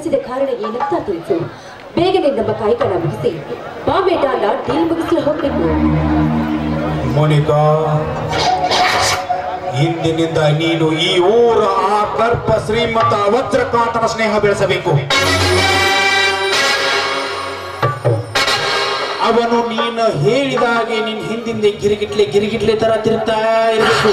ಕರೆಸಿದ ಕಾರಣ ಏನಂತ ತಿಳಿಸು. ಬೇಗನೆ ನಮ್ಮ ಕಾಯಕನ ಮುಗಿಸಿ ಬಾಂಬೆಟಾನ ಡೀಲ್ ಮುಗಿಸಿ ಹೋಗ್ಬೇಕು. ಮೋನಿಕಾ, ಇಂದಿನಿಂದ ನೀನು ಈ ಊರ ಆ ಗರ್ಭ ಶ್ರೀಮಂತ ವಜ್ರಕಾಂತನ ಸ್ನೇಹ ಬೆಳೆಸಬೇಕು. ಅವನು ನೀನು ಹೇಳಿದಾಗೆ ನಿನ್ ಹಿಂದಿಂದ ಗಿರಿಗಿಟ್ಲೆ ತರ ತಿರುತ್ತಾ ಇರಬೇಕು.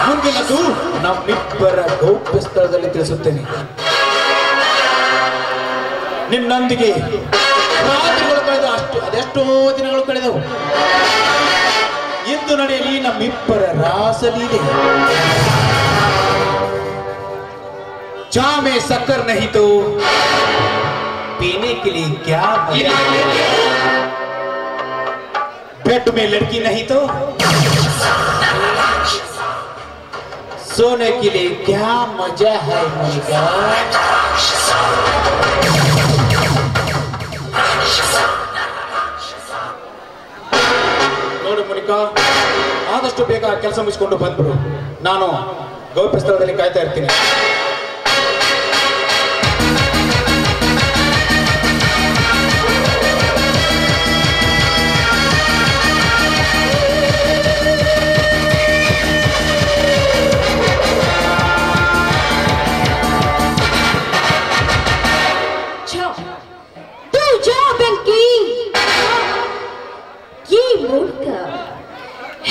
ಮುಂದಿನದು ನಮ್ಮಿಬ್ಬರ ಗೌಪ್ಯ ಸ್ಥಳದಲ್ಲಿ ತಿಳಿಸುತ್ತೇನೆ. ನಿನ್ನೊಂದಿಗೆ ರಾತ್ರಿಗಳು ಕಳೆದ ಅದೆಷ್ಟೋ ದಿನಗಳು ಕಳೆದವು. ಇಂದು ನಡೆಯಲಿ ನಮ್ಮಿಬ್ಬರ ರಾಸಲೀಲೆ. चा में शक्कर नहीं तो पीने के लिए क्या मजा है, बेड में लड़की नहीं तो सोने के लिए क्या मजा है मोनिका. ನೋಡು ಮೋನಿಕಾ, ಆದಷ್ಟು ಬೇಗ ಕೆಲಸ ಮುಗಿಸಿಕೊಂಡು ಬಂದ್ಬಿಡು. ನಾನು ಗೌಪ್ಯ ಸ್ಥಳದಲ್ಲಿ ಕಾಯ್ತಾ ಇರ್ತೀನಿ.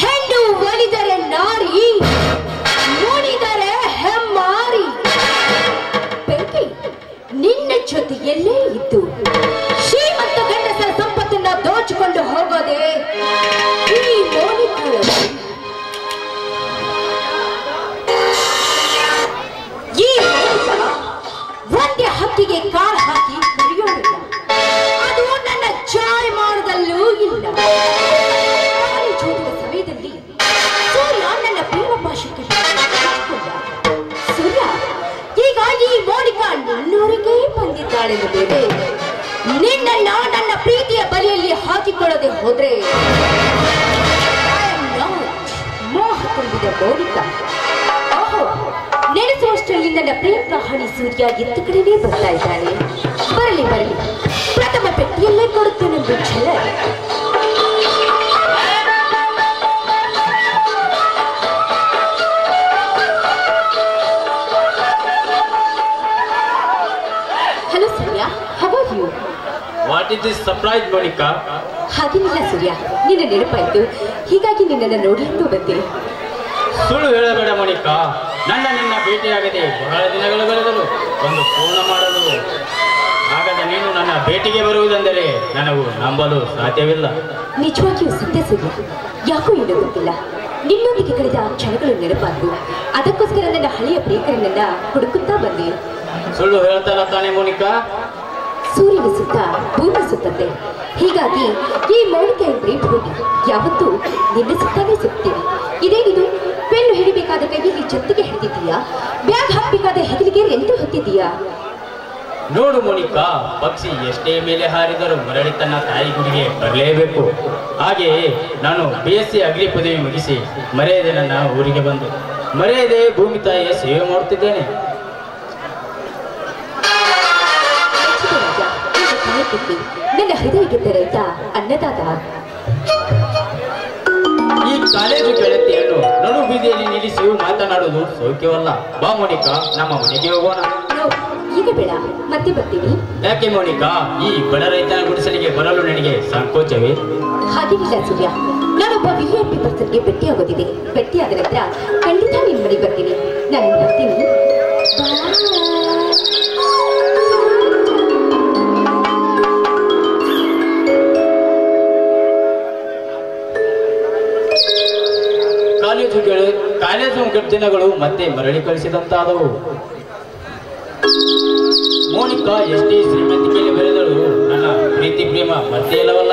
ಹೆಣ್ಣು ಒಲಿದರೆ ನಾರಿ, ಮುನಿದರೆ ಹೆಮ್ಮಾರಿ. ಬೆಂಕಿ ನಿನ್ನ ಜೊತೆಯಲ್ಲೇ ಇದ್ದು ಶ್ರೀಮಂತ ಗಂಡಸರ ಸಂಪತ್ತನ್ನ ದೋಚಿಕೊಂಡು ಹೋಗೋದೆ ಈ ಮೋನಿಕಾ. ಈ ಮೋನಿಕಾ ಒಂದೇ ಹಕ್ಕಿಗೆ ಕಾಳು ಹಾಕಿ ಕರೆಯೋದಿಲ್ಲ. ಅದು ನನ್ನ ಜಾರಿ ಮಾಡೋದಲ್ಲೂ ಇಲ್ಲ. ಸಮಯದಲ್ಲಿ ಸೂರ್ಯ ನನ್ನ ಪ್ರೇಮ ಭಾಷೆಗೆ ಸೂರ್ಯ ಈಗ ಈ ಮೋನಿಕಾ ನನ್ನೂರಿಗೆ ಬಂದಿದ್ದಾಳೆಂದು ಬೇರೆ ನಿನ್ನನ್ನ ನನ್ನ ಪ್ರೀತಿಯ ಬಲಿಯಲ್ಲಿ ಹಾಕಿಕೊಳ್ಳದೆ ಹೋದ್ರೆ ಮೋಹ ತುಂಬಿದ ಮೋನಿಕಾ. ಓಹೋ, ನೆನೆಸುವಷ್ಟರಲ್ಲಿ ನನ್ನ ಪ್ರೇಮ ಕಹಾನಿ ಸೂರ್ಯ ಎತ್ತ ಕಡೆನೇ ಬರ್ತಾ ಇದ್ದಾನೆ. ಬರಲಿ ಬರಲಿ, ಪ್ರಥಮ ಪೆಟ್ಟಿಯಲ್ಲೇ ಕೊಡುತ್ತೇನೆಂದು ಛಲ. Hello Surya, how are you? What is this surprise, Monica? ಹಾಗೇನಿಲ್ಲ ಸೂರ್ಯ, ನಿನ್ನ ನೆನಪಾಯ್ತು, ಹೀಗಾಗಿ ನಿನ್ನನ್ನು ನೋಡಿ ಎಂದು ಬಂದೆ. ಸುಳ್ಳು ಹೇಳಬೇಡ ಮೋನಿಕಾ, ನಿನ್ನ ಭೇಟಿಯಾಗದೆ ಬಹಳ ದಿನಗಳು ಕಳೆದರು. ಒಂದು ಪೂರ್ಣ ಮಾಡಲು ಆಗದ ನೀನು ನನ್ನ ಭೇಟಿಗೆ ಬರುವುದೆಂದರೆ ನನಗೂ ನಂಬಲು ಸಾಧ್ಯವಿಲ್ಲ. ನಿಜವಾಗಿಯೂ ಸತ್ಯ ಸೂರ್ಯ, ಯಾಕೋ ಏನೋ ಗೊತ್ತಿಲ್ಲ, ನಿನ್ನೊಂದಿಗೆ ಕಳೆದ ಕ್ಷಣಗಳು ನೆನಪಾದ್ದು. ಅದಕ್ಕೋಸ್ಕರ ನನ್ನ ಹಳೆಯ ಪ್ರೇಕರನ್ನ ಹುಡುಕುತ್ತಾ ಬಂದೆ. ಸುಳ್ಳು ಹೇಳ್ತಾರ ತಾನೆ ಮೋನಿಕಾ? ಸೂರ್ಯನ ಸುತ್ತ ಭೂಮಿ ಸುತ್ತಂತೆ, ಹೀಗಾಗಿ ಈ ಮೌನಿಕ ಎಂದ್ರೆ ಭೂಮಿ ಯಾವತ್ತೂ ನಿನ್ನ ಸುತ್ತಾನೇ ಸುತ್ತೀವಿ. ಇದೇನಿದು, ಪೆನ್ನು ಹಿಡಿಬೇಕಾದ ಕೈಯಲ್ಲಿ ಜೊತೆಗೆ ಹಿಡಿದಿದ್ದೀಯಾ? ಬ್ಯಾಗ್ ಹಾಕಬೇಕಾದ ಹೆಗಲಿಗೆ ರೆಂಟು ಹೊತ್ತಿದ್ದೀಯಾ? ನೋಡು ಮೋನಿಕಾ, ಪಕ್ಷಿ ಎಷ್ಟೇ ಮೇಲೆ ಹಾರಿದರೂ ಮರಳಿ ತನ್ನ ತಾಯಿ ಗುಡಿಗೆ ಬರಲೇಬೇಕು. ಹಾಗೆಯೇ ನಾನು BSc ಅಗ್ರಿ ಪದವಿ ಮುಗಿಸಿ ಮರೆಯದೆ ನನ್ನ ಊರಿಗೆ ಬಂದು ಮರೆಯದೆ ಭೂಮಿ ತಾಯಿಯ ಸೇವೆ ಮಾಡುತ್ತಿದ್ದೇನೆ. ನನ್ನ ಹೃದಯಕ್ಕೆ ತೆರೆದ ಅನ್ನದಾತ. ಈ ಕಾಲೇಜು ಗೆಳತಿಯನ್ನು ನಡು ಬೀದಿಯಲ್ಲಿ ನಿಲ್ಲಿಸಿ ಮಾತನಾಡುವುದು ಸೌಖ್ಯವಲ್ಲ. ಬಾ ಮೋನಿಕಾ, ನಮ್ಮ ಮನೆಗೆ ಹೋಗೋಣ. ಈಗ ಬೇಡ, ಮತ್ತೆ ಬರ್ತೀನಿ. ಯಾಕೆ ಮೋನಿಕಾ, ಈ ಬಡ ರೈತನ ಗುಡಿಸಲಿಗೆ ಬರಲು ನನಗೆ ಸಂಕೋಚವೇ? ಹಾಗೇನಿಲ್ಲ ಸೂರ್ಯ, ನಾನೊಬ್ಬ VIP ಪರ್ಸನ್ಗೆ ಭೇಟಿಯಾಗೋದಿದೆ. ಭೇಟಿಯಾದ ನಂತರ ಖಂಡಿತ ನಿನ್ನ ಮನೆಗೆ ಬರ್ತೀನಿ. ನಾನು ಬರ್ತೀನಿ. ಕಾಲೇಜು ದಿನಗಳು ಮತ್ತೆ ಮರಳಿ ಕಳಿಸಿದಂತಾದವು. ಮೋನಿಕಾ ಎಷ್ಟೇ ಶ್ರೀಮಂತಿಕೆಯಲ್ಲಿ ಬೆಳೆದಳು, ನನ್ನ ಪ್ರೀತಿ ಪ್ರೇಮ ಮತ್ತೆ ಇಲ್ಲವಲ್ಲ.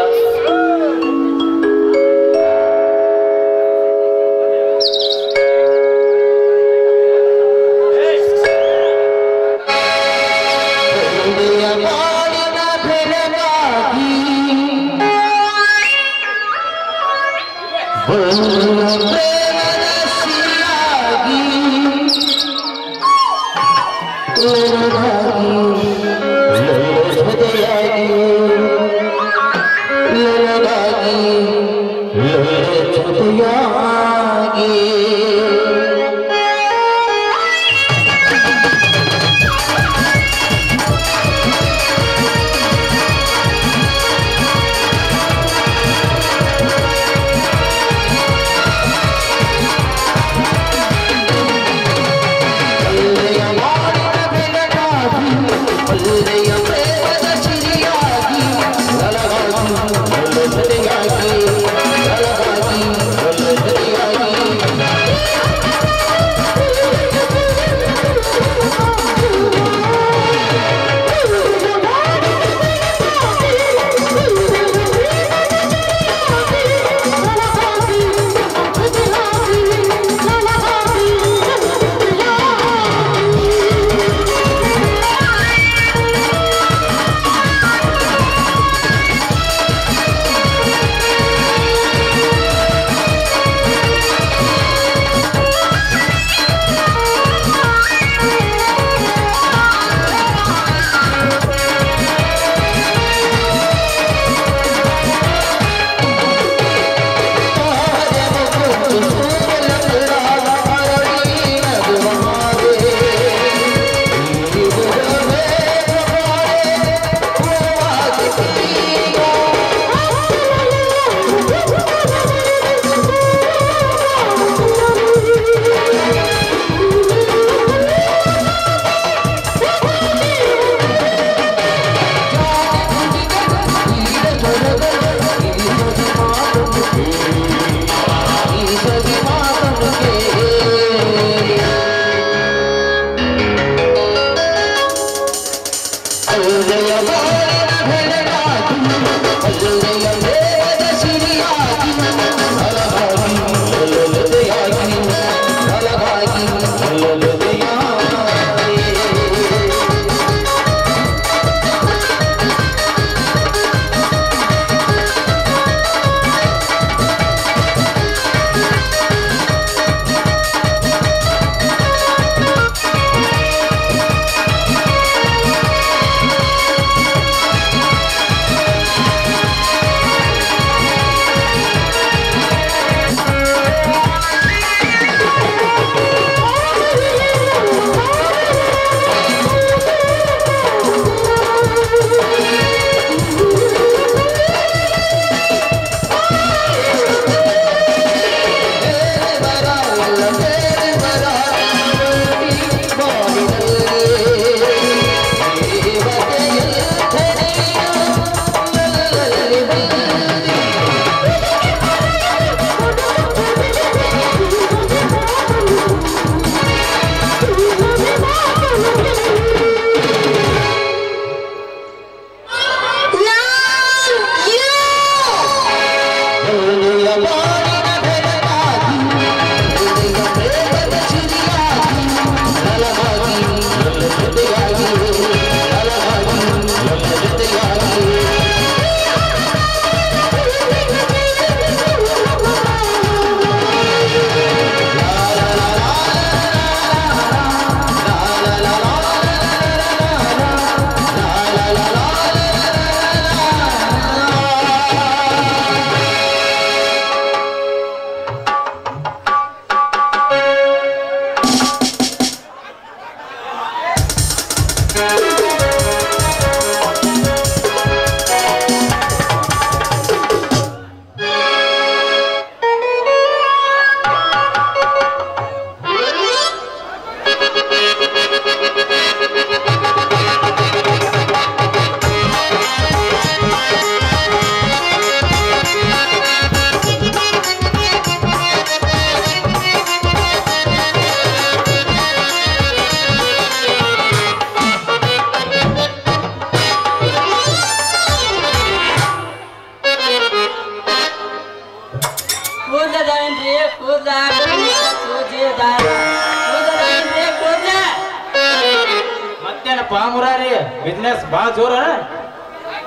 ಮತ್ತೇನಪ್ಪ ಮುರಾರಿ ಬಿಸ್ನೆಸ್ ಬಾ ಜೋರ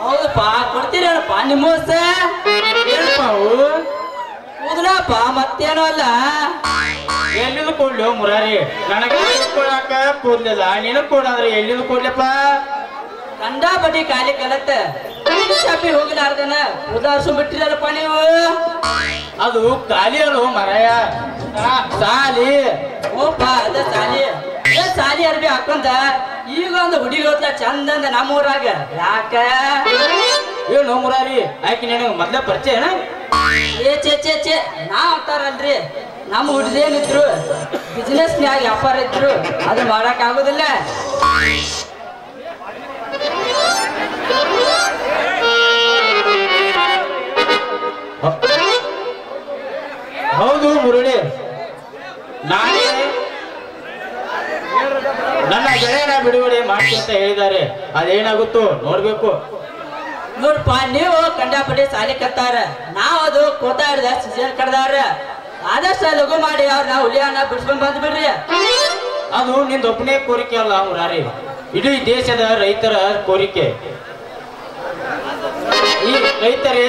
ಹೌದಪ್ಪ ಕೊಡ್ತೀರಪ್ಪ ನಿಮ್ಮೋಸ ಏನಪ್ಪ ಅವು ಕೂದಲಪ್ಪ ಮತ್ತೇನೋ ಅಲ್ಲ ಎಲ್ಲಿಂದ ಕೊಡ್ಲಿ ಮುರಾರಿ ನನಗೆ ಕೊಡಾಕ ಕೂದ್ಲಿಲ್ಲ ನೀನು ಕೊಡಾದ್ರೆ ಎಲ್ಲಿಂದ ಕೊಡ್ಲಪ್ಪ ಕಂಡಾಪಟ್ಟಿ ಖಾಲಿ ಕಲತ್ತ ಶಾಪಿ ಹೋಗಿಲಾರ್ದನ ಉದಾರ್ಸು ಬಿಟ್ಟಿರಲ್ಲಪ್ಪ ನೀವು ಅದು ಖಾಲಿ ಅಲ್ಲೋ ಮರಾಯ ಸಾಲಿ ಓಪ ಅದ ಸಾಲಿ ಸಾಲಿ ಅರ್ಬಿ ಹಾಕೊಂಡ ಈಗ ಒಂದು ಹುಡುಗಿ ಹೋಗ್ತಾ ಚಂದ ಅಂದ ನಮ್ಮೂರಾಗ ಯಾಕ ಏನು ಮುರಾರಿ ಆಕಿ ನನಗೆ ಮೊದ್ಲೇ ಪರಿಚಯ ಚೇ ನಾ ಅಂತಾರಲ್ರಿ ನಮ್ಮ ಹುಡುಗೇನಿದ್ರು ಬಿಸಿನೆಸ್ನ್ಯಾಗ ವ್ಯಾಪಾರ ಇದ್ರು ಅದು ಮಾಡಕ್ ಆಗುದಿಲ್ಲ ಹೌದು ಮುರಳಿ ನಾನೇ ನನ್ನ ಗೆಳೆಯನ ಬಿಡುಗಡೆ ಮಾಡ್ತೀನಿ ಅಂತ ಹೇಳಿದ್ದಾರೆ ಅದೇನಾಗುತ್ತೋ ನೋಡ್ಬೇಕು ನೋಡ್ಪ ನೀವು ಕಂಡಾಪಟ್ಟಿ ಸಾಲಿ ಕಟ್ತಾರ ನಾವ್ ಅದು ಕೋತ ಹಿಡ್ದ ಸೀಸನ್ ಕಡ್ದಾರ ಆದಷ್ಟು ಲಘು ಮಾಡಿ ಅವ್ರ ನಾವು ಹುಲಿಯನ್ನ ಬಿಡ್ಸ್ಕೊಂಡ್ ಬಂದ್ ಬಿಡ್ರಿ ಅದು ನಿಂದೊಬ್ಬನೇ ಕೋರಿಕೆ ಅಲ್ಲ ಮುರಾರಿ ಇಡೀ ದೇಶದ ರೈತರ ಕೋರಿಕೆ ಈ ರೈತರೇ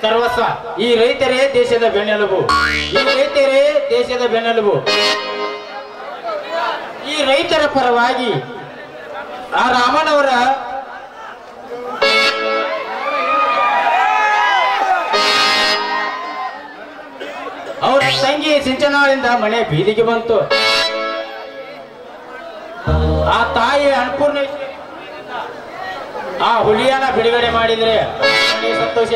ಸರ್ವಸ್ವ ಈ ರೈತರೇ ದೇಶದ ಬೆನ್ನೆಲುಬು ಈ ರೈತರೇ ದೇಶದ ಬೆನ್ನೆಲುಬು ಈ ರೈತರ ಪರವಾಗಿ ಆ ರಾಮನವರ ಅವರ ತಂಗಿ ಸಿಂಚನದಿಂದ ಮನೆ ಬೀದಿಗೆ ಬಂತು ಆ ತಾಯಿ ಅನ್ನಪೂರ್ಣೇಶ್ವರಿ ಆ ಹುಲಿಯನ್ನ ಬಿಡುಗಡೆ ಮಾಡಿದ್ರೆ ಸಂತೋಷ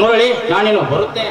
ಮುರಳಿ ನಾನೇನು ಬರುತ್ತೇನೆ